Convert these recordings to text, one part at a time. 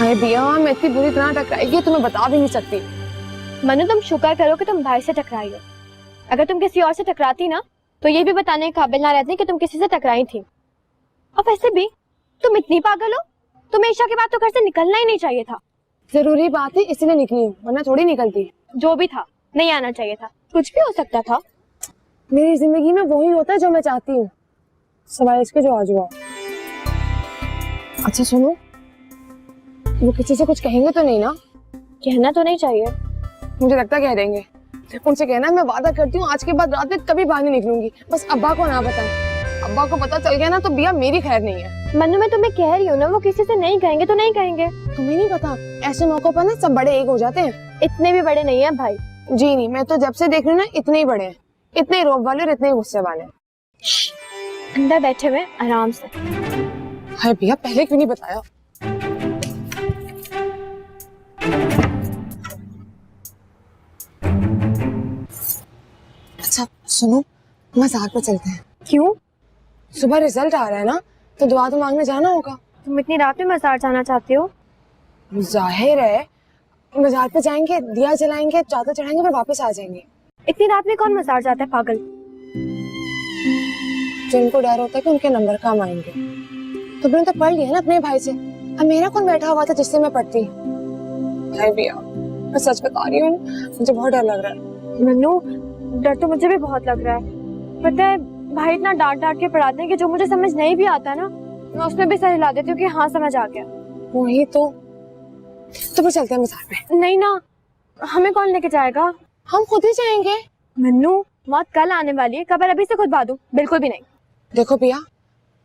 हाय बिया, मैं इतनी बुरी तरह टकराई कि तुम्हें बता भी नहीं सकती। मनु, तुम शुक्र करो कि तुम भाई से टकराई हो। अगर तुम किसी और से टकराती ना तो ये भी बताने के काबिल ना रहती कि तुम किसी से टकराई थी। और वैसे भी तुम इतनी पागल हो, तुम्हें ईशा के बाद तो घर से निकलना ही नहीं चाहिए था। जरूरी बात है इसलिए निकली हूँ, वरना थोड़ी निकलती। जो भी था नहीं आना चाहिए था, कुछ भी हो सकता था। मेरी जिंदगी में वही होता है जो मैं चाहती हूँ, सवाल इसके जो आज हुआ। अच्छा सुनो, वो किसी से कुछ कहेंगे तो नहीं ना? कहना तो नहीं चाहिए। मुझे लगता कह देंगे। उनसे कहना मैं वादा करती हूँ आज के बाद रात में कभी बाहर नहीं निकलूंगी, बस अब्बा को ना बताएं। अब्बा को पता चल गया ना तो बिया मेरी खैर नहीं है। मनु, मैं तुम्हें कह रही हूँ ना, वो किसी से नहीं कहेंगे तो नहीं कहेंगे। तुम्हें नहीं पता, ऐसे मौकों पर ना सब बड़े एक हो जाते हैं। इतने भी बड़े नहीं है भाई। जी नहीं, मैं तो जब से देख रही हूँ ना इतने ही बड़े हैं, इतने ही रोब वाले और इतने ही गुस्से वाले। अंदर बैठे हुए आराम से। हाय भैया, पहले क्यों नहीं बताया? अच्छा सुनो, मज़ार पर चलते हैं। क्यों? सुबह रिजल्ट आ रहा है ना, तो दुआ तो मांगने जाना होगा। तुम इतनी रात में मज़ार जाना चाहती हो? जाहिर है, मज़ार पे जाएंगे, दिया जलाएंगे, चादर चढ़ाएंगे, फिर वापस आ जाएंगे। इतनी रात में कौन मज़ार जाता है पागल? जिनको डर होता है कि उनके नंबर कम आएंगे। तो मैंने तो पढ़ लिया ना अपने भाई से, अब मेरा कौन बैठा हुआ था जिससे मैं पढ़ती? हाय भैया, मैं सच बता रही हूँ, मुझे बहुत डर लग रहा है। मनु, डर तो मुझे भी बहुत लग रहा है। पता है भाई इतना डांट डांट के पढ़ाते हैं कि जो मुझे समझ नहीं भी आता ना, मैं उसमें भी सही ला देती हूँ कि हाँ समझ आ गया। वही तो फिर चलते हैं मज़ार पे। नहीं ना, हमें कौन लेके जाएगा? हम खुद ही जाएंगे। मन्नू, मौत कल आने वाली है, खबर अभी से खुद बादू बिल्कुल भी नहीं। देखो भैया,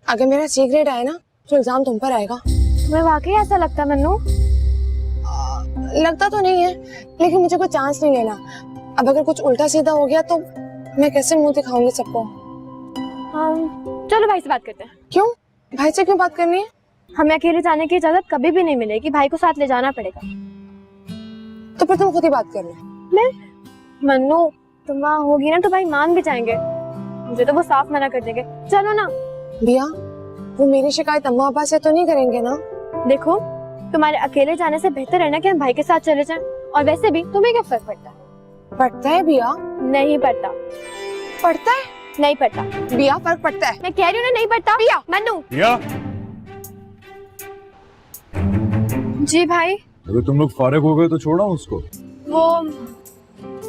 अगर मेरा सी ग्रेड आया ना तो इल्जाम तुम पर आएगा। तुम्हें वाकई ऐसा लगता है मन्नू? लगता तो नहीं है, लेकिन मुझे कोई चांस नहीं लेना। अब अगर कुछ उल्टा सीधा हो गया तो मैं कैसे मुंह दिखाऊंगी सबको? चलो भाई से बात करते हैं। क्यों? भाई से क्यों बात करनी है? हमें अकेले जाने की इजाजत कभी भी नहीं मिलेगी, भाई को साथ ले जाना पड़ेगा। तो फिर तुम खुद ही बात कर लो। मैं? मन्नू, तुम वहाँ होगी ना तो भाई मान भी जाएंगे, मुझे तो वो साफ मना कर देंगे। चलो ना। भैया, वो मेरी शिकायत अम्मा पापा से तो नहीं करेंगे ना? देखो, तुम्हारे अकेले जाने से बेहतर है ना कि हम भाई के साथ चले जाएं। और वैसे भी तुम्हें क्या फर्क पड़ता है? पड़ता है भैया। नहीं पड़ता। पड़ता है? नहीं पड़ता भैया, फर्क पड़ता है। मैं कह रही हूँ ना, नहीं पड़ता। भैया। मन्नू। भैया, जी भाई। अगर तुम लोग फारिग हो गए तो छोड़ा उसको। वो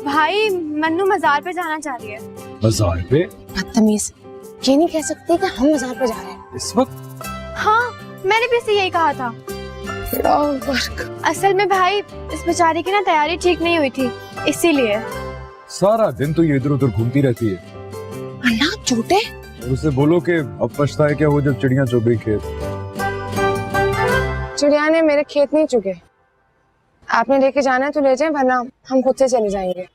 भाई, मन्नू मज़ार पे जाना चाह रही है। मज़ार पे? बदतमीज, ये नहीं कह सकते कि हम मज़ार पे जा रहे हैं इस वक्त? हाँ, मैंने भी इसे यही कहा था। असल में भाई, इस बेचारी की ना तैयारी ठीक नहीं हुई थी, इसीलिए। सारा दिन तो ये इधर उधर घूमती रहती है। अल्लाह झूठे। और उसे बोलो कि अब पछताए क्या वो जब चिड़िया चुग गई खेत। चिड़िया ने मेरे खेत नहीं चुगे। आपने लेके जाना है तो ले जाएं, वरना हम खुद से चले जाएंगे।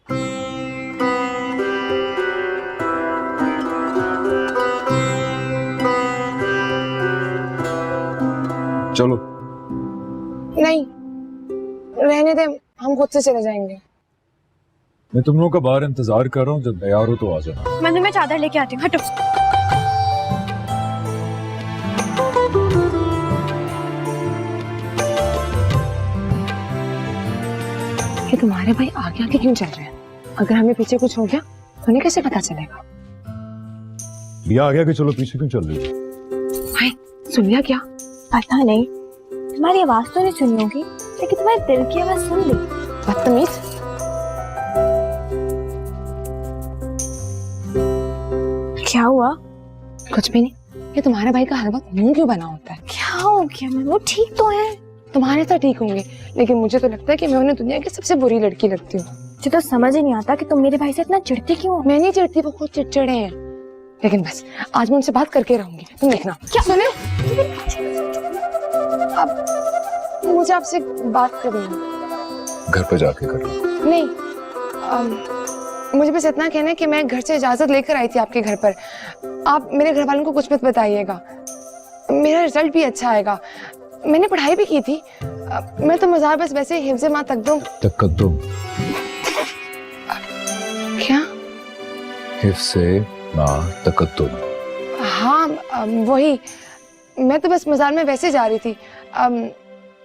चलो। नहीं, रहने दे, हम खुद से चले जाएंगे। मैं तुम लोगों का बाहर इंतजार कर रहा हूँ, जब तैयार हो तो आ जाना। मन्नू, मैं चादर लेके आती हूँ, हटो। कि तुम्हारे भाई आगे आगे क्यों चल रहे हैं? अगर हमें पीछे कुछ हो गया तो उन्हें कैसे पता चलेगा? भैया आगे आगे चलो, पीछे क्यों चल रही हो? भाई सुन लिया क्या? पता नहीं, तुम्हारी आवाज तो नहीं सुनी होगी, लेकिन तुम्हारे दिल की आवाज सुन ली। बदतमीज। क्या हुआ? कुछ भी नहीं। ये तुम्हारे भाई का हर वक्त मुंह क्यों बना होता है? क्या हो गया? वो ठीक तो है। तुम्हारे तो ठीक होंगे, लेकिन मुझे तो लगता है कि मैं उन्हें दुनिया की सबसे बुरी लड़की लगती हूँ। मुझे तो समझ ही नहीं आता कि तुम मेरे भाई से इतना चिढ़ती क्यों हो। मैं नहीं चिढ़ती, वो खुद चिड़चिड़े हैं। लेकिन बस आज मैं उनसे बात करके रहूंगी, तुम देखना। क्या? सुने, अब मुझे आपसे बात करनी है। घर पे जाके करो। नहीं, मुझे बस इतना कहना है कि मैं घर से इजाजत लेकर आई थी आपके घर पर। आप मेरे घर वालों को कुछ मत बताइएगा। मेरा रिजल्ट भी अच्छा आएगा, मैंने पढ़ाई भी की थी। मैं तो मज़ार बस वैसे हिफ्ज़े माँ तकद्दुम। क्या? हिफ्ज़े माँ तकद्दुम। हाँ, वही। मैं तो बस मज़ार में वैसे जा रही थी।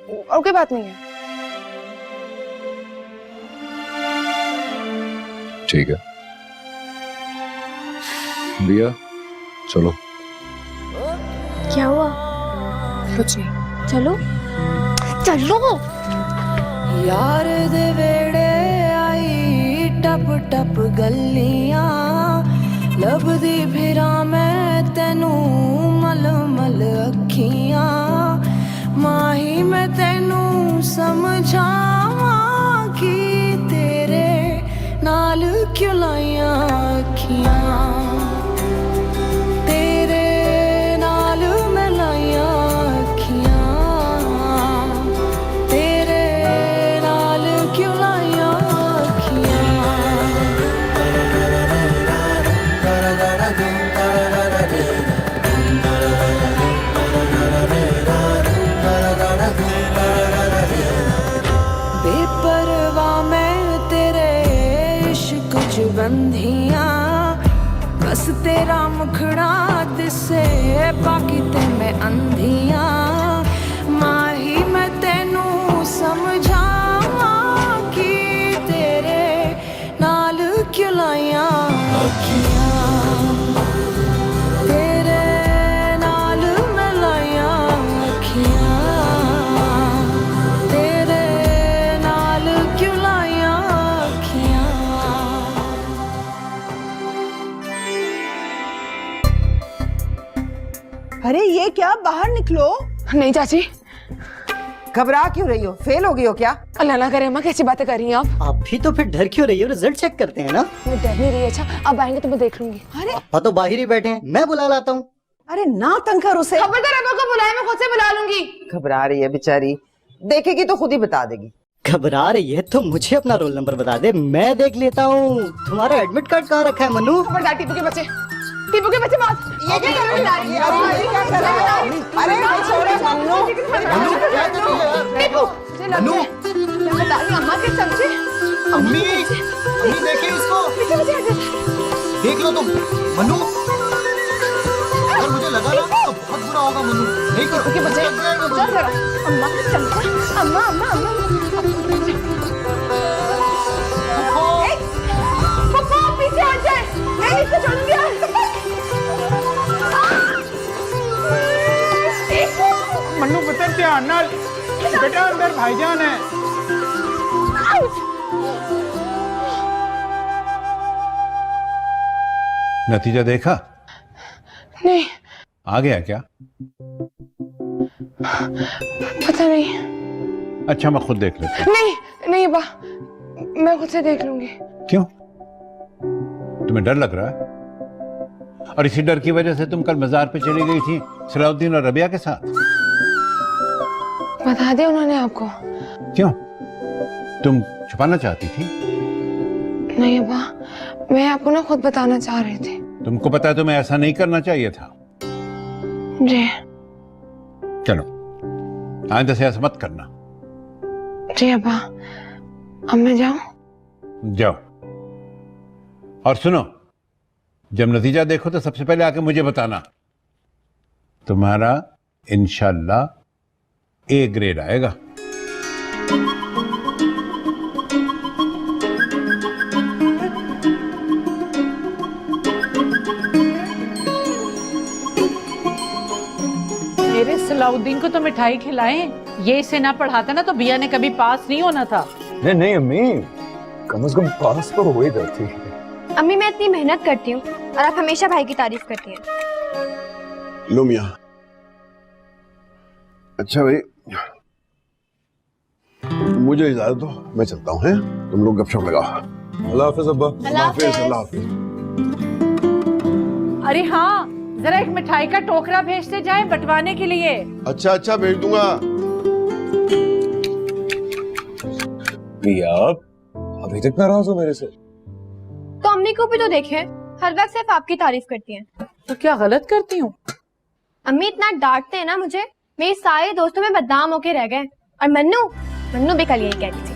और कोई बात नहीं है। ठीक है दिया, चलो। क्या हुआ? कुछ नहीं। चलो चलो। यार दे वेड़े आई टप टप गलियां लभदी फिरा मैं तेनू मल मल अखियां माही मैं तेनू समझावां कि तेरे नाल क्यों लाइयां अखियां तेरे नाल मैं लाइयां अखियां तेरे नाल क्यों लाइयां अखियां बेपरवाह मैं तेरे इश्क च बंधियां बस तेरा मुखड़ा दिसे बाकी ते मैं अंधियां माही मैं तेनू समझावां कि तेरे नाल क्यों लाइयां अखियां तेरे नाल मैं लाइयां अखियां तेरे नाल क्यों लाइयां अखियां अरे ये क्या, बाहर निकलो। नहीं चाची, घबरा क्यों रही हो? फेल हो गई हो क्या? अल्लाह ना करे अम्मा, कैसी बातें कर रही हैं आप? आप भी तो फिर डर क्यों रही हो? रिजल्ट चेक करते हैं ना। मैं डर नहीं रही। अच्छा अब आएंगे तो मैं देख लूंगी। अरे पापा तो बाहर ही बैठे हैं, मैं बुला लाता हूँ। अरे ना तंग कर उसे। खबरदार अब्बा को बुलाए, मैं खुद से बुला लूंगी। घबरा रही है बेचारी, देखेगी तो खुद ही बता देगी। घबरा रही है तो मुझे अपना रोल नंबर बता दे, मैं देख लेता हूँ। तुम्हारा एडमिट कार्ड कहाँ रखा है मनु? खबरदार टीपू के बच्चे, टीपू के बच्चे बात। ये क्या कर रही है? अरे छोड़ो मन्नू। टीपू मुझे लग रहा है मैं बता रही हूं, अम्मा के समझे। अम्मी अम्मी देखिए इसको, पीछे पीछे हट जा। देख लो तुम मनु। अगर मुझे लगा ना तो बहुत बुरा होगा मनु, नहीं करो। के बच्चे लग जाएगा चल मनु। जरा, अम्मा के समझे। अम्मा अम्मा अम्मा पप्पा पीछे हट जाए, मैं इसको छोड़ूंगी। मन्नू पुत्र ध्यान नाल, बेटा अंदर भाईजान है। नतीजा देखा? नहीं आ गया क्या? पता नहीं। अच्छा मैं खुद देख लेता हूं। नहीं नहीं अब्बा, मैं खुद से देख लूंगी। क्यों? तुम्हें डर लग रहा है? और इसी डर की वजह से तुम कल मजार पे चली गई थी सलाउद्दीन और रबिया के साथ। बता दिया उन्होंने आपको? क्यों? तुम छुपाना चाहती थी? नहीं अब्बा, मैं आपको ना खुद बताना चाह रही थी। तुमको पता है तुम्हें ऐसा नहीं करना चाहिए था। जी चलो आइंदा से ऐसा मत करना। जी अब्बा, अब मैं जाऊं? जाओ। और सुनो, जब नतीजा देखो तो सबसे पहले आके मुझे बताना। तुम्हारा इंशाल्लाह ए ग्रेड आएगा। मेरे सलाउद्दीन को तो मिठाई खिलाएं, ये इसे ना पढ़ाता ना तो बिया ने कभी पास नहीं होना था। नहीं अम्मी, कम से कम पास तो हो ही गई थी। अम्मी मैं इतनी मेहनत करती हूँ और आप हमेशा भाई की तारीफ करती हैं। लो मियां। अच्छा भाई, मुझे इजाजत दो, मैं चलता हूँ। हैं तुम लोग गपशप लगाओ। अल्लाह हाफिज अब्बा। अल्लाह हाफिज। अल्लाह हाफिज। अरे हाँ, जरा एक मिठाई का टोकरा भेजते जाए बंटवाने के लिए। अच्छा अच्छा भेज दूंगा। आप अभी तक नाराज हो मेरे से? तो अम्मी को भी तो देखें, हर वक्त सिर्फ आपकी तारीफ करती हैं। तो क्या गलत करती हूँ? अम्मी इतना डांटते हैं ना मुझे, मेरे सारे दोस्तों में बदनाम होके रह गए। और मन्नू भी कल यही कहती थी।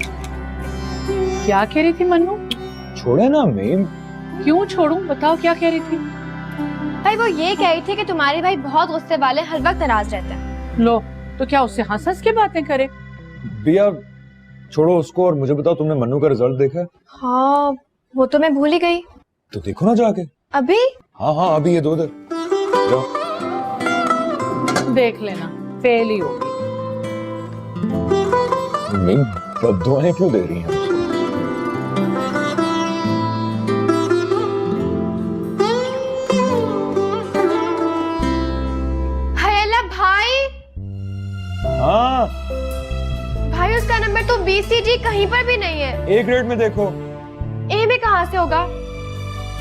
क्या कह रही थी मन्नू? छोड़े ना अम्मी। क्यों छोड़ूं? बताओ क्या कह रही थी? भाई वो ये कह रही थी कि तुम्हारे भाई बहुत गुस्से वाले, हर वक्त नाराज रहते हैं। लो, तो क्या उससे हंस हंस के बातें करे? बिया छोड़ो उसको और मुझे बताओ, तुमने मन्नू का रिजल्ट देखा है? हाँ वो तो मैं भूल ही गई। तो देखो ना जाके। अभी? हाँ हाँ अभी ये दो दे जाओ। देख लेना, फेल ही होगी। नहीं, बद्दुआएं क्यों दे रही हैं? हाय अल्लाह भाई, हाँ भाई उसका नंबर तो BCG कहीं पर भी नहीं है। ए ग्रेड में देखो। ए में कहाँ से होगा?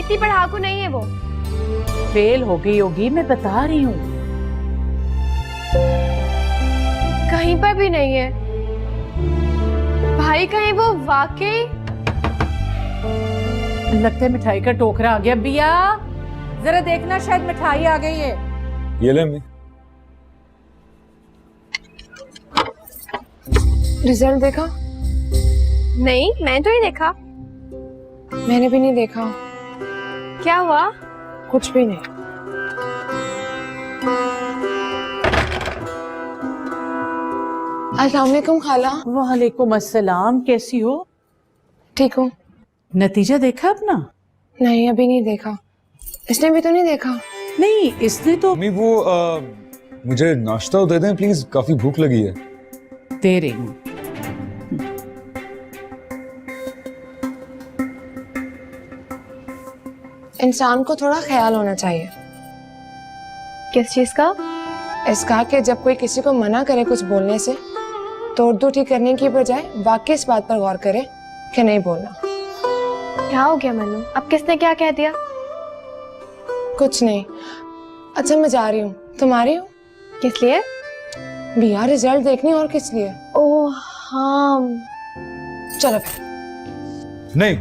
इतनी पढ़ाकू नहीं है वो। फेल हो गई होगी, मैं बता रही हूँ। कहीं पर भी नहीं है भाई। कहीं वो वाकई? लगता है मिठाई का टोकरा आ गया। बिया जरा देखना, शायद मिठाई आ गई है। ये ले मैं। रिजल्ट देखा? नहीं मैं तो नहीं देखा। मैंने भी नहीं देखा। क्या हुआ? कुछ भी नहीं। अस्सलाम वालेकुम खाला। वालेकुम अस्सलाम, कैसी हो? ठीक हूँ। नतीजा देखा अपना? नहीं अभी नहीं देखा। इसने भी तो नहीं देखा। नहीं इसने तो। मम्मी वो मुझे नाश्ता दे दें प्लीज, काफी भूख लगी है। दे रही हूँ। इंसान को थोड़ा ख्याल होना चाहिए। किस चीज का? इसका कि जब कोई किसी को मना करे कुछ बोलने से तो उर्दू ठीक करने की बजाय वाकई इस बात पर गौर करे कि नहीं बोलना। क्या हो गया मन्नू? अब किसने क्या कह दिया? कुछ नहीं। अच्छा मैं जा रही हूँ, तुम आ रही हो? किस लिए? बिया रिजल्ट देखनी, और किस लिए? ओह हाँ चलो फिर। नहीं,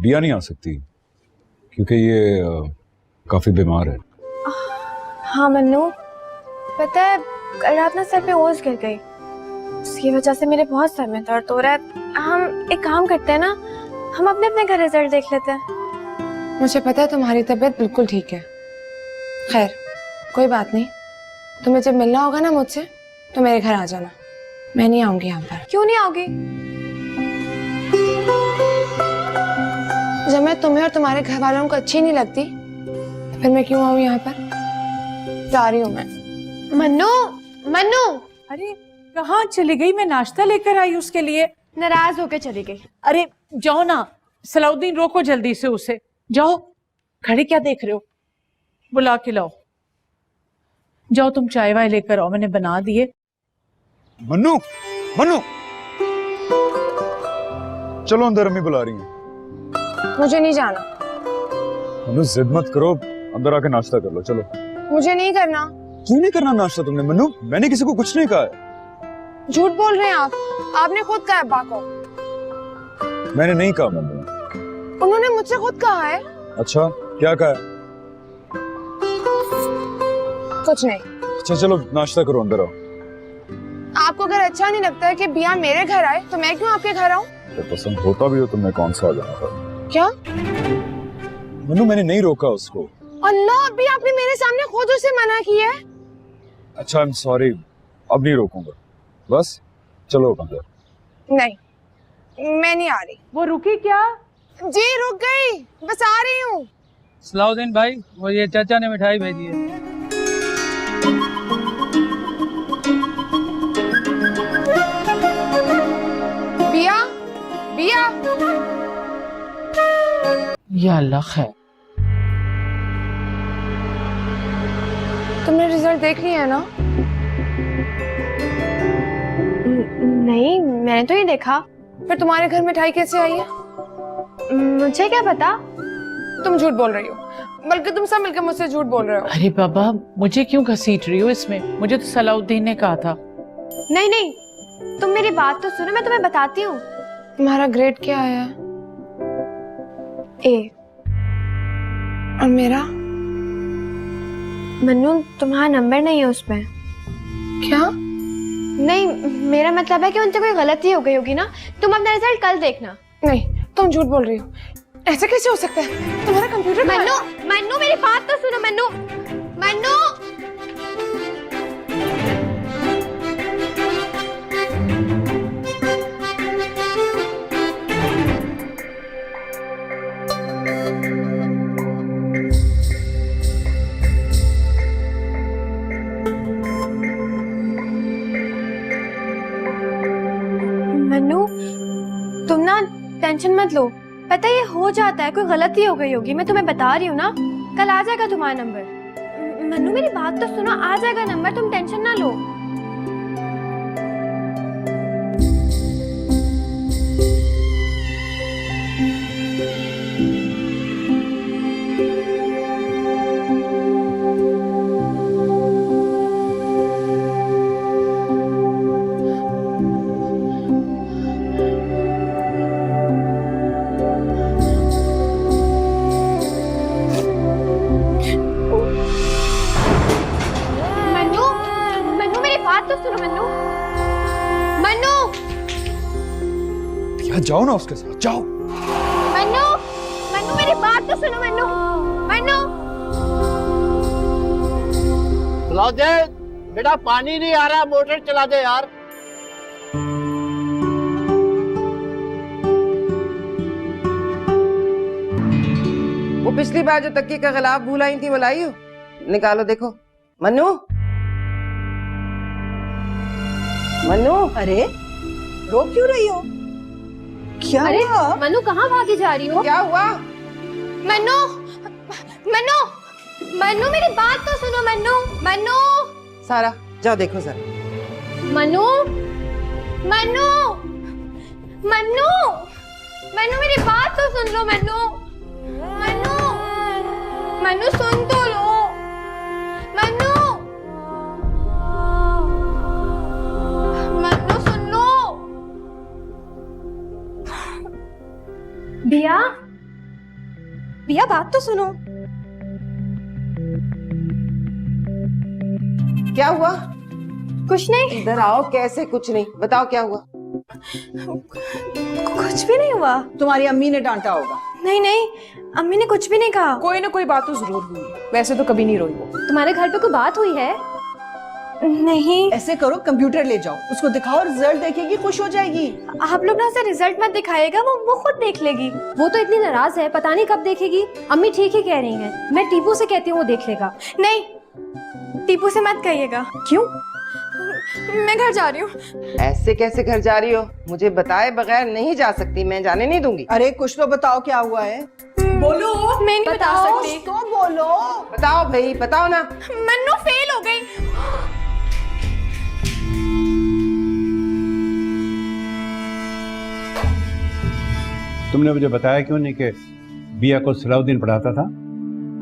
बिया नहीं आ सकती क्योंकि ये काफी बीमार है। हाँ मन्नू, पता है कल रात ना सर पे ओस गिर गई, उसकी वजह से मेरे बहुत सर में दर्द हो रहा है। हम एक काम करते हैं ना, हम अपने अपने घर रिजल्ट देख लेते हैं। मुझे पता है तुम्हारी तबीयत बिल्कुल ठीक है। खैर कोई बात नहीं, तुम्हें जब मिलना होगा ना मुझसे तो मेरे घर आ जाना। मैं नहीं आऊंगी यहाँ पर। क्यों नहीं आओगी? जब मैं तुम्हें और तुम्हारे घर वालों को अच्छी नहीं लगती तो फिर मैं क्यों आऊँ यहाँ पर? जा रही हूँ मैं। मन्नू, मन्नू! अरे कहाँ चली गई? मैं नाश्ता लेकर आई उसके लिए। नाराज होकर चली गई। अरे जाओ ना, सलाउद्दीन रोको जल्दी से उसे। जाओ, खड़े क्या देख रहे हो? बुला के लाओ। जाओ तुम चाय वाय लेकर आओ, मैंने बना दिए। मन्नू, मन्नू चलो अंदर, अम्मी बुला रही हैं। मुझे नहीं जाना। मन्नू जिद मत करो, अंदर आके नाश्ता कर लो। चलो। मुझे नहीं करना। क्यों नहीं करना नाश्ता तुमने? मन्नू मैंने किसी को कुछ नहीं कहा है। झूठ बोल रहे हैं आप। आपने खुद कहा अब्बा को। मैंने नहीं कहा मम्मी। उन्होंने मुझसे खुद कहा है। अच्छा क्या कहा है? कुछ नहीं। अच्छा चलो नाश्ता करो, अंदर आओ। आपको अगर अच्छा नहीं लगता है कि बिया मेरे घर आए तो मैं क्यों आपके घर आऊं? तो पसंद होता भी हो तो मैं कौन सा आ जाना था? क्या? मन्नू मैंने नहीं रोका उसको। अल्लाह, अभी आपने मेरे सामने खुद उसे मना किया है। अच्छा आई एम सॉरी, अब नहीं रोकूंगा। बस चलो अंदर। नहीं मैं नहीं आ रही। वो रुकी क्या? जी रुक गई, बस आ रही हूँ। सलाउद्दीन भाई, वो ये चाचा ने मिठाई भेजी है। बिया, बिया। या अल्लाह खैर। तुमने रिजल्ट देख लिया है ना? नहीं मैंने तो नहीं देखा। फिर तुम्हारे घर मिठाई कैसे आई है? मुझे क्या पता? तुम झूठ बोल रही हो, बल्कि तुम सब मिलकर मुझसे झूठ बोल रहे हो। अरे बाबा, मुझे क्यों घसीट रही हो इसमें? मुझे तो सलाउद्दीन ने कहा था। नहीं नहीं, तुम मेरी बात तो सुनो, मैं तुम्हें बताती हूँ। तुम्हारा ग्रेड क्या आया है? ए। और मेरा? मन्नू तुम्हारा नंबर नहीं है उसमें। क्या? नहीं मेरा मतलब है कि उनसे कोई गलती हो गई होगी ना। तुम अपना रिजल्ट कल देखना। नहीं तुम झूठ बोल रही हो। ऐसा कैसे हो सकता है? तुम्हारा कंप्यूटर मन्नू, मन्नू मेरी बात तो सुनो। मन्नू, मन्नू! टेंशन मत लो, पता है ये हो जाता है, कोई गलती हो गई होगी, मैं तुम्हें बता रही हूँ ना, कल आ जाएगा तुम्हारा नंबर। मन्नू मेरी बात तो सुनो, आ जाएगा नंबर, तुम टेंशन ना लो। मन्नू, मन्नू मेरी बात तो सुनो मन्नू, मन्नू, क्या जाओ ना उसके साथ, जाओ। मन्नू, मन्नू मेरी बात तो सुनो मन्नू, मन्नू। दे बेटा, पानी नहीं आ रहा, मोटर चला दे यार। वो पिछली बार जो तकिए का गिलाफ भूल आई थी वो लाई हो? निकालो देखो। मन्नू, मन्नू, अरे रो क्यों रही हो? क्या अरे हुआ? मन्नू कहाँ भागी जा रही हो? क्या हुआ? मन्नू, मन्नू, मन्नू मेरी बात तो सुनो मन्नू, मन्नू, सारा जाओ देखो सर। मन्नू, मन्नू, मन्नू, मन्नू मेरी बात तो सुन लो मन्नू, मन्नू, मन्नू सुन तो लो, मन्नू, मन्नू सुन लो। बिया, बिया बात तो सुनो। क्या हुआ? कुछ नहीं। इधर आओ। कैसे कुछ नहीं? बताओ क्या हुआ? कुछ भी नहीं हुआ। तुम्हारी अम्मी ने डांटा होगा। नहीं नहीं, अम्मी ने कुछ भी नहीं कहा। कोई ना कोई बात तो जरूर हुई है, वैसे तो कभी नहीं रोई वो। तुम्हारे घर पे कोई बात हुई है? नहीं। ऐसे करो, कंप्यूटर ले जाओ, उसको दिखाओ, रिजल्ट देखेगी, खुश हो जाएगी। आप लोग ना उसे रिजल्ट मत दिखाएगा, वो खुद देख लेगी। वो तो इतनी नाराज है, पता नहीं कब देखेगी। अम्मी ठीक ही कह रही हैं, मैं टीपू से कहती हूँ, वो देख लेगा। नहीं, टीपू से मत कहिएगा। क्यों? मैं घर जा रही हूँ। ऐसे कैसे घर जा रही हो? मुझे बताए बगैर नहीं जा सकती, मैं जाने नहीं दूंगी। अरे कुछ तो बताओ, क्या हुआ है? बोलो। मैं नहीं बता सकती। तो बोलो। बताओ भाई, बताओ ना। मन्नू फेल हो गई। तुमने मुझे बताया क्यों नहीं कि बिया को सलाउद्दीन पढ़ाता था?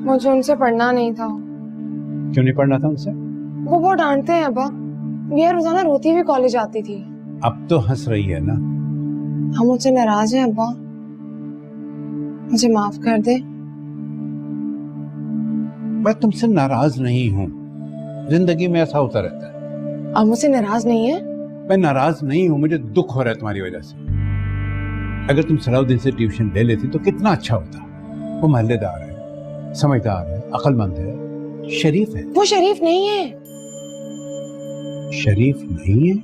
मुझे उनसे पढ़ना नहीं था। क्यों नहीं पढ़ना था उनसे? वो बहुत डांटते हैं अब्बा। बिया रोजाना रोती हुई कॉलेज आती थी। अब तो हंस रही है ना? हम मुझसे नाराज हैं अब्बा, मुझे माफ कर दे। मैं तुमसे नाराज नहीं हूँ, जिंदगी में ऐसा होता रहता है। आप मुझसे नाराज नहीं है? मैं नाराज नहीं हूँ, मुझे दुख हो रहा है तुम्हारी वजह से। अगर तुम सलाउद्दीन से ट्यूशन ले लेती तो कितना अच्छा होता। वो महल्लेदार है, समझदार है, अक्लमंद है, शरीफ है। वो शरीफ नहीं है। शरीफ नहीं है?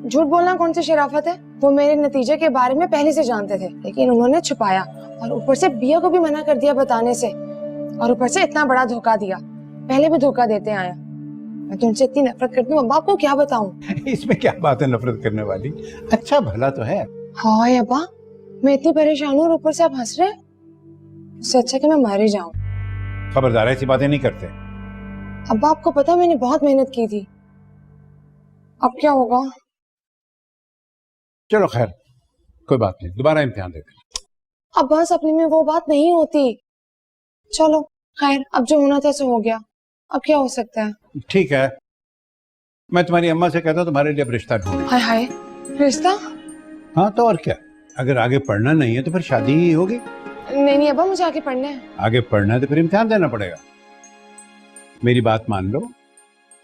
झूठ बोलना कौन सी शराफत है? वो मेरे नतीजे के बारे में पहले से जानते थे, लेकिन उन्होंने छुपाया, और ऊपर से बिया को भी मना कर दिया बताने से, और ऊपर से इतना बड़ा धोखा दिया। पहले भी धोखा देते आया। मैं तुमसे इतनी नफरत करती हूँ अब्बा, आपको क्या बताऊं? इसमें क्या बात है नफरत करने वाली? अच्छा भला तो है। हाँ अब्बा, मैं इतनी परेशान हूँ और ऊपर से आप हंस रहे हैं। उससे अच्छा कि मैं मर ही जाऊं। खबरदार, ऐसी बातें नहीं करते। अब्बा आपको पता मैंने बहुत मेहनत की थी। अब क्या होगा? चलो खैर, कोई बात नहीं, दोबारा इम्तिहान दे देना। अब्बा सपने में वो बात नहीं होती। चलो खैर, अब जो होना था सो हो गया, अब क्या हो सकता है? ठीक है, मैं तुम्हारी अम्मा से कहता हूँ तुम्हारे लिए अब रिश्ता ढूंढे। हाय हाय, रिश्ता? हाँ तो और क्या, अगर आगे पढ़ना नहीं है तो फिर शादी ही होगी। नहीं अब्बा, मुझे आगे पढ़ना है। आगे पढ़ना है तो फिर इम्तिहान देना पड़ेगा। मेरी बात मान लो,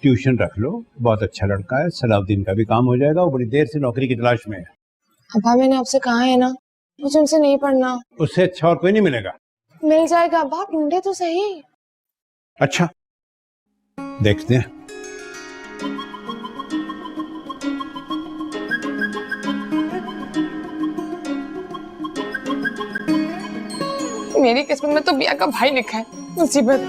ट्यूशन रख लो, बहुत अच्छा लड़का है, सलाउद्दीन का भी काम हो जाएगा, वो बड़ी देर से नौकरी की तलाश में है। अब्बा मैंने आपसे कहा है ना, मुझे उनसे नहीं पढ़ना। उससे अच्छा और कोई नहीं मिलेगा। मिल जाएगा अब्बा, आप ढूंढे तो सही। अच्छा देखते हैं। मेरी किस्मत में तो बिया का भाई लिखा है। मुसीबत।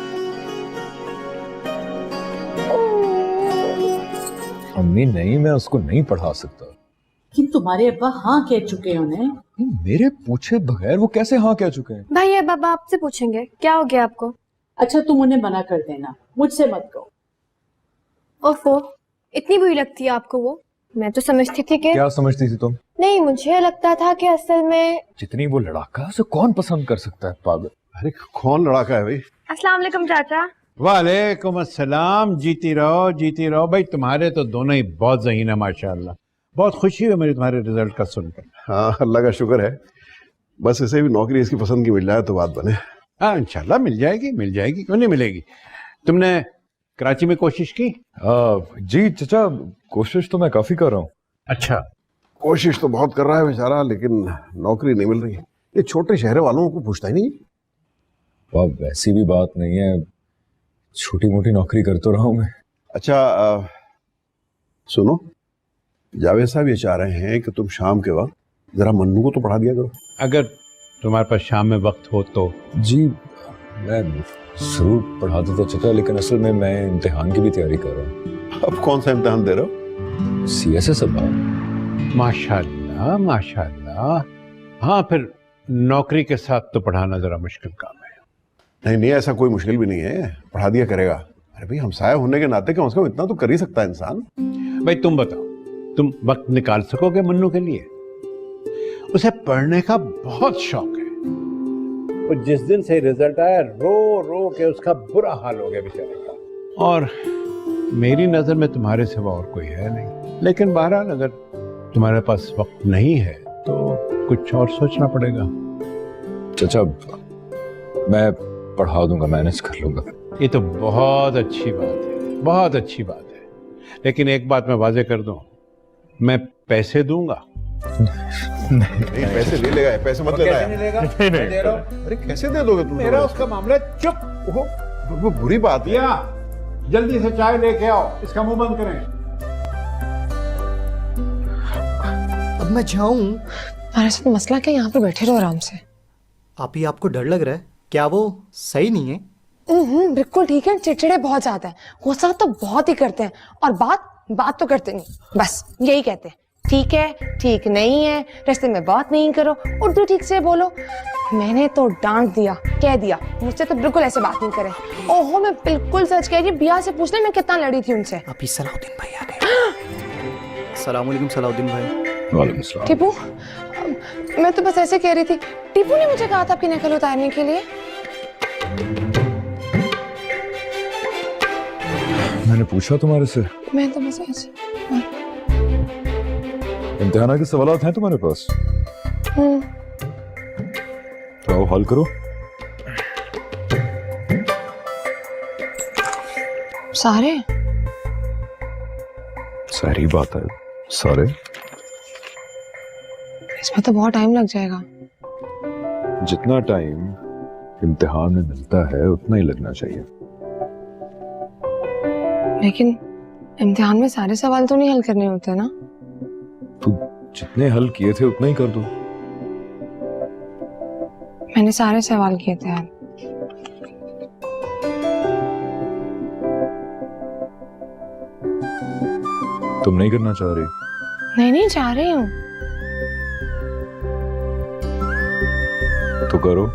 अम्मी नहीं, मैं उसको नहीं पढ़ा सकता। लेकिन तुम्हारे अब्बा हाँ कह चुके हैं उन्हें। मेरे पूछे बगैर वो कैसे हाँ कह चुके हैं? भाई ये बाबा आपसे पूछेंगे क्या हो गया आपको। अच्छा तुम उन्हें मना कर देना, मुझसे मत कहो। ओफो, इतनी बुरी लगती है आपको वो? मैं तो समझती थी कि क्या समझती थी तुम? नहीं, मुझे लगता था कि असल में जितनी वो लड़ाका है उसे कौन पसंद कर सकता है, पागल। अरे कौन लड़ाका है भाई? अस्सलाम वालेकुम चाचा। वालेकुम अस्सलाम। जीती रहो भाई। तुम्हारे तो दोनों ही बहुत ज़हीन है माशाल्लाह। बहुत खुशी हुई मेरी तुम्हारे रिजल्ट का सुनकर। हाँ अल्लाह का शुक्र है, बस इसे भी नौकरी इसकी पसंद की मिल जाए तो बात बने। हाँ इंशाल्लाह मिल जाएगी, क्यों नहीं मिलेगी। तुमने कराची में कोशिश की? जी चचा, कोशिश तो मैं काफी कर रहा हूँ। अच्छा, कोशिश तो बहुत कर रहा है बेचारा, लेकिन नौकरी नहीं मिल रही। ये छोटे शहर वालों को पूछता ही नहीं। वाह, वैसी भी बात नहीं है, छोटी मोटी नौकरी कर तो रहा हूँ मैं। अच्छा सुनो, जावेद साहब ये चाह रहे हैं कि तुम शाम के वक्त जरा मन्नू को तो पढ़ा दिया करो। अगर तुम्हारे पास शाम में वक्त हो तो। जी मैं जरूर पढ़ा देता चचा, लेकिन असल में मैं इम्तिहान की भी तैयारी कर रहा हूँ। अब कौन सा इम्तिहान दे रहे हो? CSS अब। माशाल्लाह। हाँ फिर नौकरी के साथ तो पढ़ाना जरा मुश्किल काम है। नहीं ऐसा कोई मुश्किल भी नहीं है, पढ़ा दिया करेगा। अरे भाई हमसाया होने के नाते कम से कम इतना तो कर ही सकता है इंसान। भाई तुम बताओ, तुम वक्त निकाल सकोगे मन्नू के लिए? उसे पढ़ने का बहुत शौक है। वो जिस दिन से रिजल्ट आया रो के उसका बुरा हाल हो गया बेचारे का। और मेरी नजर में तुम्हारे सिवा और कोई है नहीं। लेकिन बहरहाल अगर तुम्हारे पास वक्त नहीं है तो कुछ और सोचना पड़ेगा। चचा मैं पढ़ा दूंगा, मैनेज कर लूंगा। ये तो बहुत अच्छी बात है। लेकिन एक बात मैं वाजे कर दूं, मैं पैसे दूंगा। नहीं पैसे ले लेगा, पैसे मत लेना है। नहीं दे रहा हूं। अरे कैसे दे दोगे तुम? मेरा उसका मामला। चुप। वो बुरी बात है। जल्दी से चाय लेके आओ, इसका मुंह बंद करें। अब मैं जाऊं? हमारे साथ मसला क्या, यहाँ पर बैठे रहो आराम से। आप ही आपको डर लग रहा है? क्या वो सही नहीं है? बिल्कुल ठीक है, चिड़चिड़े बहुत ज्यादा है, गुस्सा तो बहुत ही करते हैं, और बात तो करते नहीं, बस यही कहते हैं ठीक है, ठीक नहीं है, रास्ते में बात नहीं करो, उर्दू ठीक से बोलो। मैंने तो डांट दिया, कह दिया मुझसे तो बिल्कुल ऐसे बात नहीं करे। ओहो मैं बिल्कुल सच कह रही, बिया से पूछ ले मैं कितना लड़ी थी उनसे। अभी सलाउद्दीन भाई आ गए। अस्सलाम वालेकुम सलाउद्दीन भाई। वालेकुम सलाम। टीपू, मैं तो बस ऐसे कह रही थी, टीपू ने मुझे कहा था आपकी नकल उतारने के लिए। मैंने पूछा तुम्हारे से? मैं तो बस ऐसे। इम्तिहान के सवाल हैं तुम्हारे पास? आओ हल करो। सारी बात है, सारे। इसमें तो बहुत टाइम लग जाएगा। जितना टाइम इम्तिहान में मिलता है उतना ही लगना चाहिए। लेकिन इम्तिहान में सारे सवाल तो नहीं हल करने होते ना। तू जितने हल किए थे उतना ही कर दो। मैंने सारे सवाल किए थे यार। तुम नहीं करना चाह रही? नहीं चाह रही हूँ। तो करो।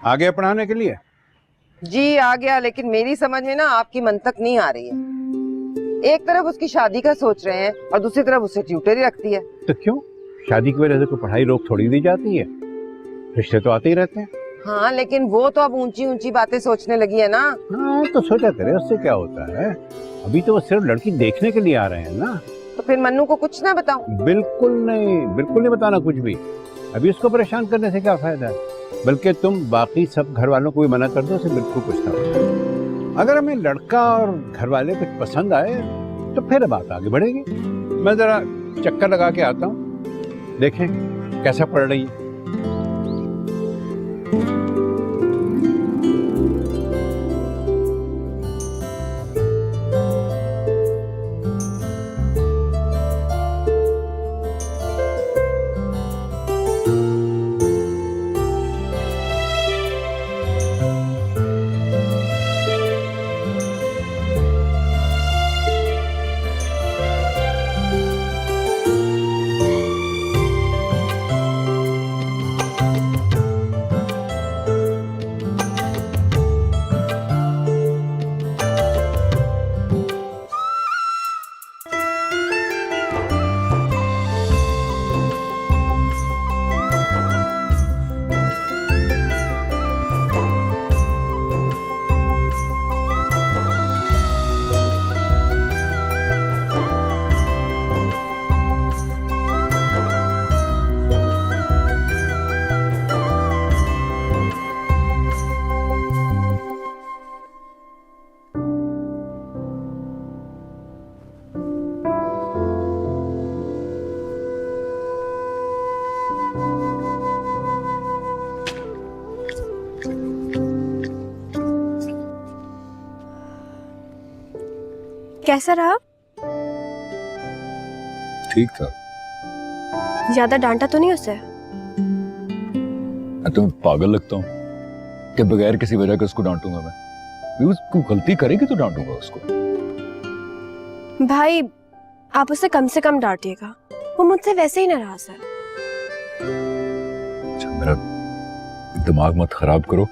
आ गया पढ़ाने के लिए? जी आ गया, लेकिन मेरी समझ में ना आपकी मंतक नहीं आ रही है। एक तरफ उसकी शादी का सोच रहे हैं और दूसरी तरफ उसे ट्यूटर ही रखती है। तो क्यों? शादी की वजह से कोई पढ़ाई रोक थोड़ी दी जाती है, रिश्ते तो आते ही रहते हैं। हाँ लेकिन वो तो अब ऊंची ऊंची बातें सोचने लगी है ना। हाँ तो सोचा करे, उससे क्या होता है। अभी तो वो सिर्फ लड़की देखने के लिए आ रहे हैं ना। तो फिर मन्नू को कुछ ना बताऊं? बिल्कुल नहीं बताना कुछ भी। अभी उसको परेशान करने से क्या फायदा है। बल्कि तुम बाकी सब घर वालों को भी मना कर दो, उसे बिल्कुल कुछ ना हो। अगर हमें लड़का और घर वाले कुछ पसंद आए तो फिर बात आगे बढ़ेगी। मैं जरा चक्कर लगा के आता हूँ, देखें कैसा पड़ रही है। कैसा रहा? ठीक था। ज्यादा डांटा तो नहीं उसे? मैं तुम्हें पागल लगता हूँ कि बगैर किसी वजह के उसको डांटूंगा मैं? उसको गलती करेगी तो डांटूंगा उसको। भाई आप उसे कम से कम डांटिएगा, वो मुझसे वैसे ही नाराज है। अच्छा मेरा दिमाग मत खराब करो,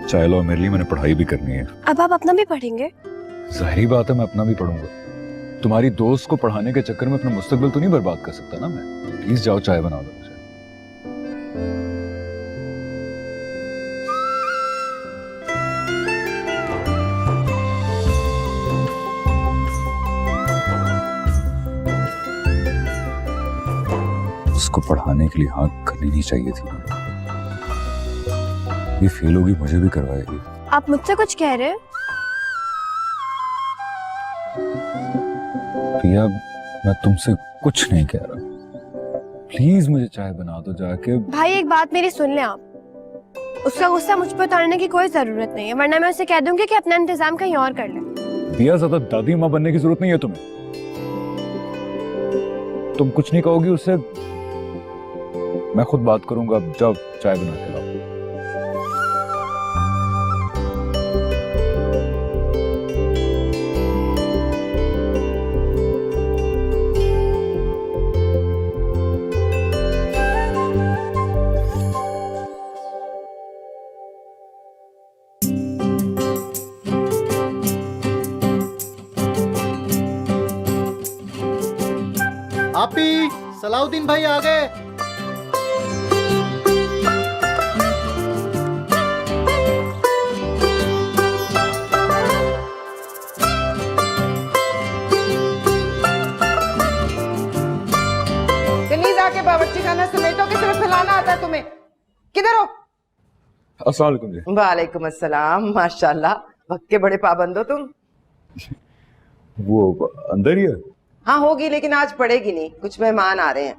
चाय लो मेरे लिए, मैंने पढ़ाई भी करनी है। अब आप अपना भी पढ़ेंगे? जाहिर बात है मैं अपना भी पढ़ूंगा। तुम्हारी दोस्त को पढ़ाने के चक्कर में अपना मुस्तकबिल तो नहीं बर्बाद कर सकता ना मैं। प्लीज जाओ चाय बना दो मुझे। उसको पढ़ाने के लिए हाँ करनी नहीं चाहिए थी। ये फेल होगी मुझे भी करवाएगी। आप मुझसे कुछ कह रहे हैं? प्रिया मैं तुमसे कुछ नहीं कह रहा, प्लीज मुझे चाय बना दो जाके। भाई एक बात मेरी सुन लें आप, उसका गुस्सा मुझ पर उतारने की कोई जरूरत नहीं है, वरना मैं उसे कह दूंगी कि अपना इंतजाम कहीं और कर ले। प्रिया ज्यादा दादी माँ बनने की जरूरत नहीं है तुम्हें। तुम कुछ नहीं कहोगी उससे, मैं खुद बात करूंगा। अब जाओ चाय बना के लाओ। आपी सलाउद्दीन भाई आ गए। प्लीज आके बावर्ची खाना समेटो कि सिर्फ खिलाना आता है तुम्हें। किधर हो? अस्सलाम वालेकुम जी। वालेकुम अस्सलाम। माशाल्लाह वक्त के बड़े पाबंद हो तुम। वो अंदर ही है? हाँ होगी लेकिन आज पड़ेगी नहीं, कुछ मेहमान आ रहे हैं।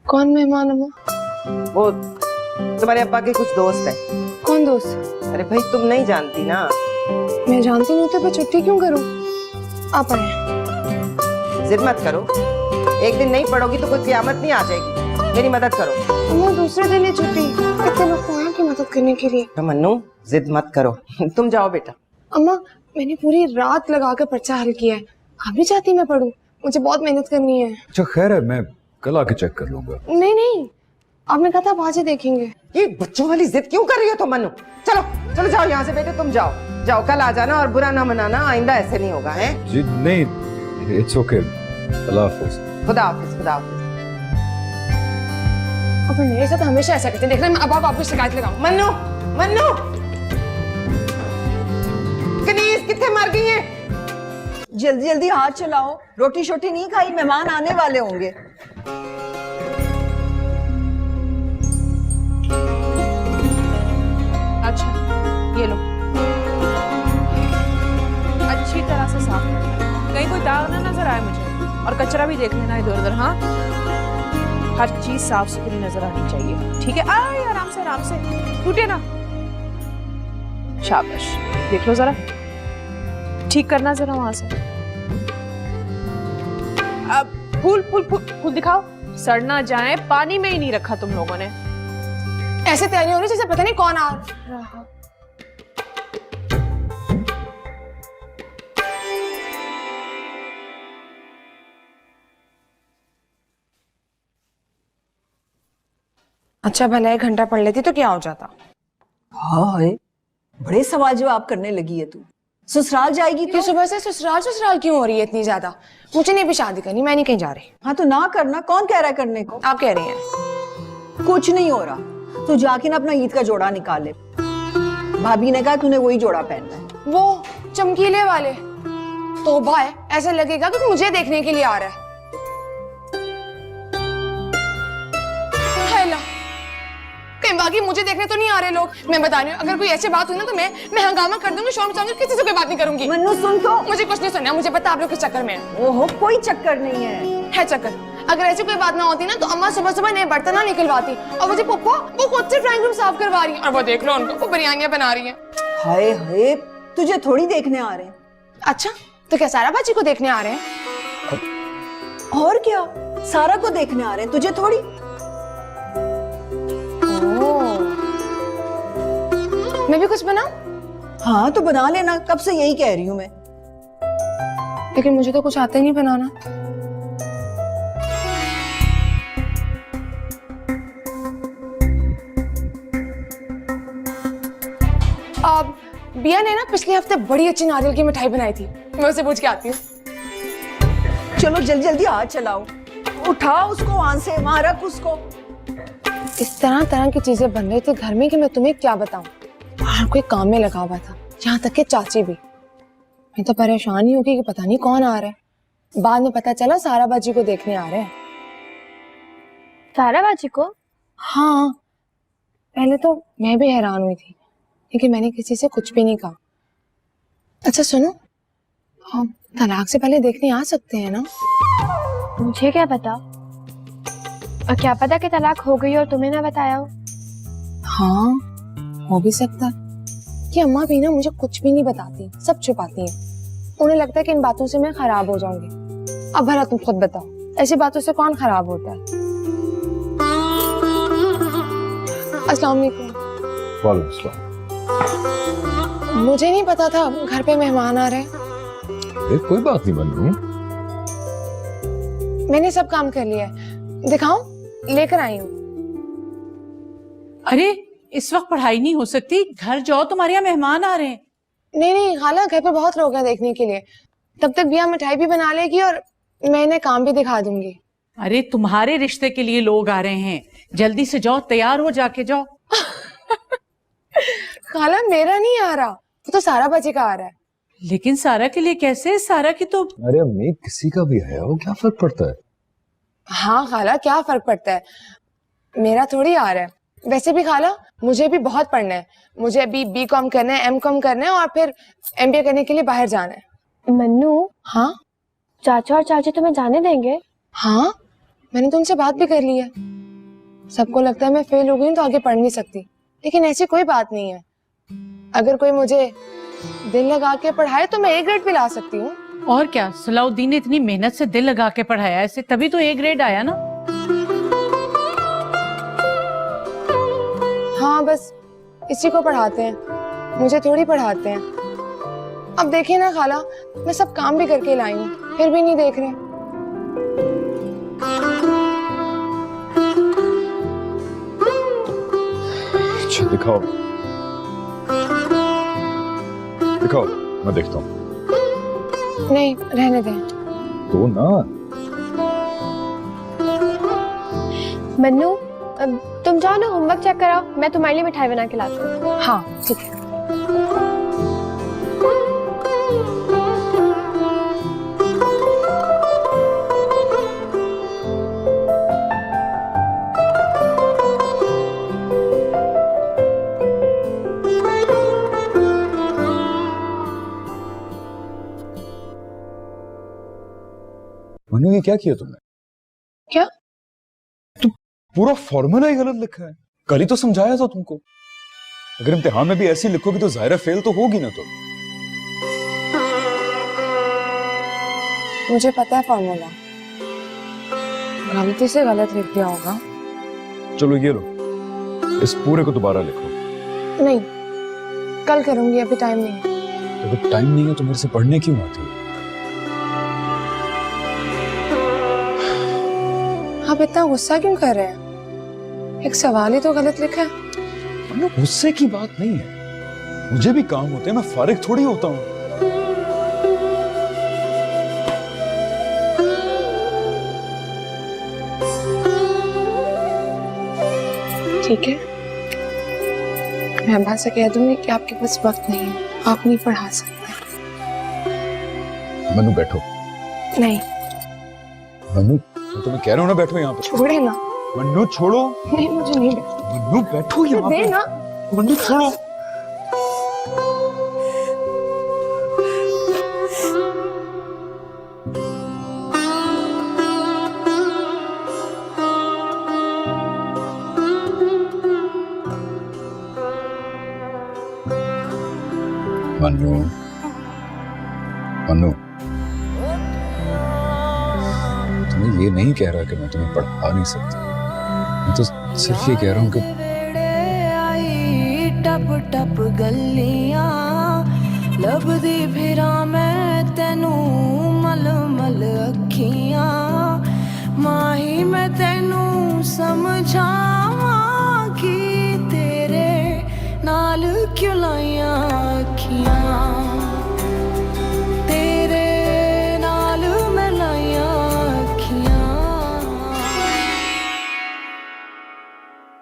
कौन मेहमान अम्मा? वो तुम्हारे अब्बा के कुछ दोस्त हैं। कौन दोस्त? अरे भाई तुम नहीं जानती ना। मैं जानती नहीं तो मैं छुट्टी क्यों करूं? आप आए। जिद मत करो, एक दिन नहीं पढ़ोगी तो कोई क़यामत नहीं आ जाएगी। मेरी मदद करो। अम्मा दूसरे दिन ही छुट्टी, कितने लोग को आए की मदद करने के लिए। तो मन्नू जिद मत करो, तुम जाओ बेटा। अम्मा मैंने पूरी रात लगा कर पर्चा हल किया है, आप भी चाहती मैं पढूं? मुझे बहुत मेहनत करनी है। अच्छा खैर है, मैं कल आके चेक कर लूंगा। नहीं नहीं, आपने कहा था आप आज ही देखेंगे। ये बच्चों वाली जिद क्यों कर रही हो तुम मन्नू? चलो चलो जाओ यहाँ से बेटे, तुम जाओ जाओ, कल आ जाना और बुरा ना मनाना, आइंदा ऐसे नहीं होगा है। जी नहीं, इट्स ओके। अल्लाह हाफिज। खुदा हाफिज, खुदा हाफिज। अब मेरे साथ हमेशा ऐसा करते हैं, देख रहे हैं। अब आप वापस शिकायत लगाऊं। मन्नू मन्नू कनीज कितने मर गई है? जल्दी जल्दी हाथ चलाओ, रोटी शोटी नहीं खाई, मेहमान आने वाले होंगे। अच्छा ये लो, अच्छी तरह है मुझे, और कचरा भी देख लेना इधर उधर। हाँ, हर चीज साफ सुथरी नजर आनी चाहिए, ठीक है? आए आराम से टूटे ना। शाबाश, देख लो जरा, ठीक करना जरा वहां से। अब फूल फूल फूल फूल दिखाओ, सड़ ना जाए। पानी में ही नहीं रखा तुम लोगों ने। ऐसे तैयारी हो रही जैसे पता नहीं कौन आ रहा। अच्छा भला 1 घंटा पढ़ लेती तो क्या हो जाता। हाँ है, बड़े सवाल जवाब करने लगी है तू। ससुराल जाएगी कि तो? सुबह से ससुराल क्यों हो रही है इतनी ज्यादा? मुझे नहीं भी शादी करनी, मैं नहीं कहीं जा रही। हाँ तो ना करना, कौन कह रहा है करने को? आप कह रही हैं। कुछ नहीं हो रहा, तू जाके ना अपना ईद का जोड़ा निकाल ले। भाभी ने कहा तूने वही जोड़ा पहनना है। वो चमकीले वाले? तौबा है, ऐसा लगेगा कि मुझे देखने के लिए आ रहा है। हैला, कहीं बाकी मुझे देखने तो नहीं आ रहे लोग। मैं बता रही हूँ, अगर कोई ऐसी बात हुई ना तो मैं हंगामा कर दूंगी, शोर मचाऊंगी, किसी से कोई बात नहीं करूंगी। मन्नू सुन तो। मुझे कुछ नहीं सुनना, मुझे पता आप लोग किस चक्कर में हैं। ओहो, कोई चक्कर नहीं है चक्कर। अगर ऐसी कोई बात ना होती ना तो अम्मा सुबह सुबह नए बर्तन ना निकलवाती, और मुझे पप्पा वो खुद से ड्राइंग रूम साफ करवा रही है, और वो देख लो उनको, वो बिरयानियां बना रही हैं। हाय हाय, तुझे थोड़ी देखने आ रहे हैं। अच्छा, तो क्या सारा बाजी को देखने आ रहे हैं? और क्या, सारा को देखने आ रहे हैं, तुझे थोड़ी। मैं भी कुछ बनाऊं? हाँ तो बना लेना, कब से यही कह रही हूँ मैं। लेकिन मुझे तो कुछ आता ही नहीं बनाना। अब बिया ने ना पिछले हफ्ते बड़ी अच्छी नारियल की मिठाई बनाई थी, मैं उसे पूछ के आती हूँ। चलो जल्दी जल्दी हाथ चलाओ, उठा उसको वहां से, वहां रख उसको। इस तरह तरह की चीजें बन रही थी घर में कि मैं तुम्हें क्या बताऊं। हर कोई काम में लगा हुआ था, यहाँ तक कि चाची भी। मैं तो परेशान ही होगी कि पता नहीं कौन आ रहा है। बाद में पता चला सारा बाजी को देखने आ रहे हैं। सारा बाजी को? हाँ, पहले तो मैं भी हैरान हुई थी, लेकिन मैंने किसी से कुछ भी नहीं कहा। अच्छा सुनो, हम तलाक से पहले देखने आ सकते हैं ना? मुझे क्या पता, और क्या पता कि तलाक हो गई और तुम्हें ना बताया हो। हाँ, हो भी सकता है कि अम्मा भी ना मुझे कुछ भी नहीं बताती, सब छुपाती हैं। उन्हें लगता है कि इन बातों से मैं खराब हो जाऊंगी। अब भला तुम खुद बताओ, ऐसी बातों से कौन खराब होता है? अस्सलाम वालेकुम। वालेकुम अस्सलाम। मुझे नहीं पता था घर पे मेहमान आ रहे हैं। अरे कोई बात नहीं मन्नू, मैंने सब काम कर लिया है, दिखाऊं? लेकर आई हूँ। अरे इस वक्त पढ़ाई नहीं हो सकती, घर जाओ, तुम्हारे यहाँ मेहमान आ रहे हैं। नहीं नहीं खाला, घर पे बहुत लोग हैं देखने के लिए। तब तक बिया मिठाई भी बना लेगी और मैं इन्हें काम भी दिखा दूंगी। अरे तुम्हारे रिश्ते के लिए लोग आ रहे हैं, जल्दी से जाओ, तैयार हो जाके जाओ। खाला मेरा नहीं आ रहा, वो तो सारा बाजी का आ रहा है। लेकिन सारा के लिए कैसे? सारा की तो अरे अम्मी किसी का भी है, वो क्या फर्क पड़ता है? हाँ खाला, क्या फर्क पड़ता है, मेरा थोड़ी आ रहा है। वैसे भी खाला, मुझे भी बहुत पढ़ना है। मुझे अभी B.Com करना है, M.Com करना है और फिर MBA करने के लिए बाहर जाना है। मन्नू, हाँ चाचा और चाची तुम्हें जाने देंगे? हाँ, मैंने तो उनसे बात भी कर ली है। सबको लगता है मैं फेल हो गई हूँ तो आगे पढ़ नहीं सकती, लेकिन ऐसी कोई बात नहीं है। अगर कोई मुझे दिल लगा के पढ़ाए तो मैं A ग्रेड भी ला सकती हूँ। और क्या, सलाउद्दीन ने इतनी मेहनत से दिल लगा के पढ़ाया ऐसे, तभी तो A ग्रेड आया ना। हाँ बस इसी को पढ़ाते हैं, मुझे थोड़ी पढ़ाते हैं। अब देखिए ना खाला, मैं सब काम भी करके लाई हूँ, फिर भी नहीं देख रहे। अच्छा दिखाओ दिखाओ, मैं देखता हूँ। नहीं रहने दें। तो ना मन्नू, तुम जाओ ना, होमवर्क चेक कराओ, मैं तुम्हारे लिए मिठाई बना के लाती हूँ। हाँ ठीक है। मनु ये क्या किया तुमने? क्या? तो पूरा फॉर्मूला ही गलत लिखा है। कल ही तो समझाया था तुमको। अगर इम्तिहान में भी ऐसी लिखोगी तो जाहिर फेल तो होगी ना। तो मुझे पता है फॉर्मूला, गलती से गलत लिख दिया होगा। चलो ये लो, इस पूरे को दोबारा लिखो। नहीं, कल करूंगी, अभी टाइम नहीं है। अगर टाइम नहीं है तो मेरे से पढ़ने क्यों आती हो? आप इतना गुस्सा क्यों कर रहे हैं? एक सवाल ही तो गलत लिखा है। मनु, गुस्से की बात नहीं है, मुझे भी काम होते हैं, मैं फारिग थोड़ी होता हूँ। ठीक है, मैं अब्बा से कह दूंगी कि आपके पास वक्त नहीं है, आप नहीं पढ़ा सकते। मनु बैठो। नहीं। मनु, मैं तुम्हें कह रहा हूँ ना बैठो यहाँ पे। छोड़े ना। मनु छोड़ो। नहीं, मुझे नहीं बैठना। मनु बैठो यहाँ पे। दे ना। मनु छोड़ो। मनु, मनु, तुम्हें ये नहीं कह रहा कि मैं तुम्हें पढ़ा नहीं सकती, मैं तो सिर्फ ये कह रहा हूँ कि टप टप गलियां लभदी फिरा मैं तेनू मल मल अखियां माही मैं तेनू समझावां कि तेरे नाल क्यों लाई